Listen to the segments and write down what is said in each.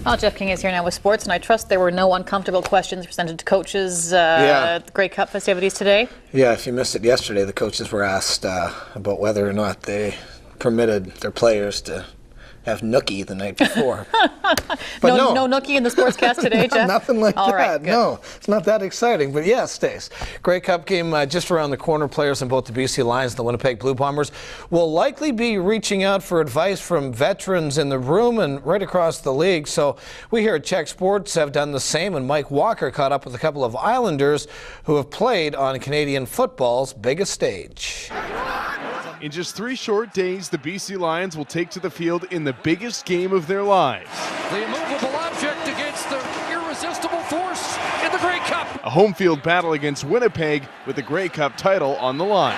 Well, Jeff King is here now with sports, and I trust there were no uncomfortable questions presented to coaches at the Grey Cup festivities today. Yeah, if you missed it yesterday, the coaches were asked about whether or not they permitted their players to have nookie the night before. But no nookie in the sportscast today, Jeff? Nothing like All that. Right, no, it's not that exciting. But yeah, Stace. Grey Cup game just around the corner. Players in both the BC Lions and the Winnipeg Blue Bombers will likely be reaching out for advice from veterans in the room and right across the league. So we here at Czech Sports have done the same, and Mike Walker caught up with a couple of Islanders who have played on Canadian football's biggest stage. In just 3 short days, the BC Lions will take to the field in the biggest game of their lives. The immovable object against the irresistible force in the Grey Cup. A home field battle against Winnipeg with the Grey Cup title on the line.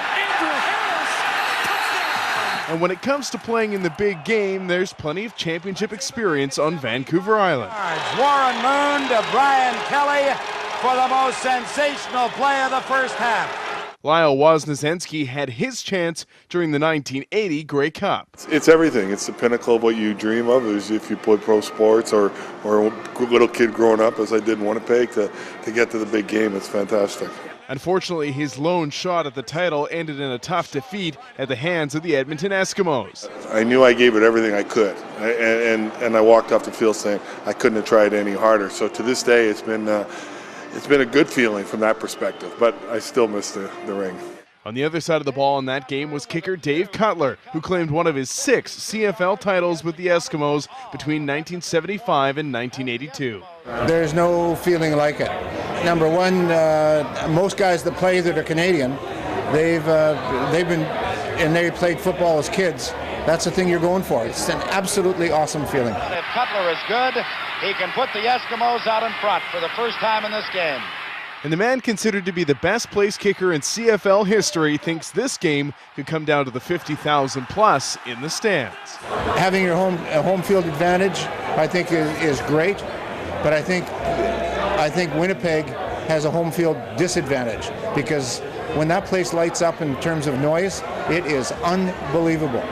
And when it comes to playing in the big game, there's plenty of championship experience on Vancouver Island. Warren Moon to Brian Kelly for the most sensational play of the first half. Lyle Wozniacki had his chance during the 1980 Grey Cup. It's everything. It's the pinnacle of what you dream of is if you play pro sports or a little kid growing up, as I did in Winnipeg, to get to the big game. It's fantastic. Unfortunately, his lone shot at the title ended in a tough defeat at the hands of the Edmonton Eskimos. I knew I gave it everything I could, and I walked off the field saying I couldn't have tried any harder. So to this day, it's been a good feeling from that perspective, but I still miss the ring. On the other side of the ball in that game was kicker Dave Cutler, who claimed one of his 6 CFL titles with the Eskimos between 1975 and 1982. There's no feeling like it. Number one, most guys that play that are Canadian, they played football as kids. That's the thing you're going for. It's an absolutely awesome feeling. If Cutler is good, he can put the Eskimos out in front for the first time in this game. And the man considered to be the best place kicker in CFL history thinks this game could come down to the 50,000 plus in the stands. Having your home field advantage, I think, is great, but I think Winnipeg has a home field disadvantage because when that place lights up in terms of noise, it is unbelievable.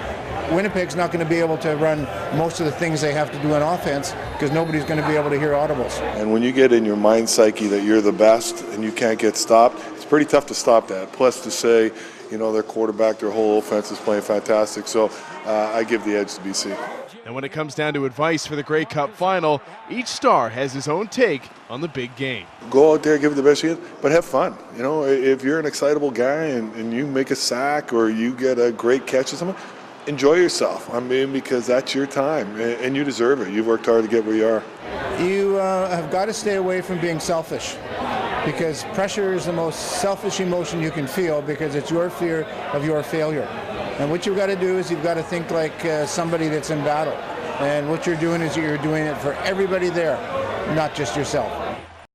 Winnipeg's not going to be able to run most of the things they have to do on offense because nobody's going to be able to hear audibles. And when you get in your mind psyche that you're the best and you can't get stopped, it's pretty tough to stop that. Plus to say, their quarterback, their whole offense is playing fantastic. So I give the edge to BC. And when it comes down to advice for the Grey Cup final, each star has his own take on the big game. Go out there, give it the best you can, but have fun. If you're an excitable guy and you make a sack or you get a great catch or something, enjoy yourself. Because that's your time, and you deserve it. You've worked hard to get where you are. You have got to stay away from being selfish because pressure is the most selfish emotion you can feel because it's your fear of your failure. And what you've got to do is you've got to think like somebody that's in battle. And what you're doing is you're doing it for everybody there, not just yourself.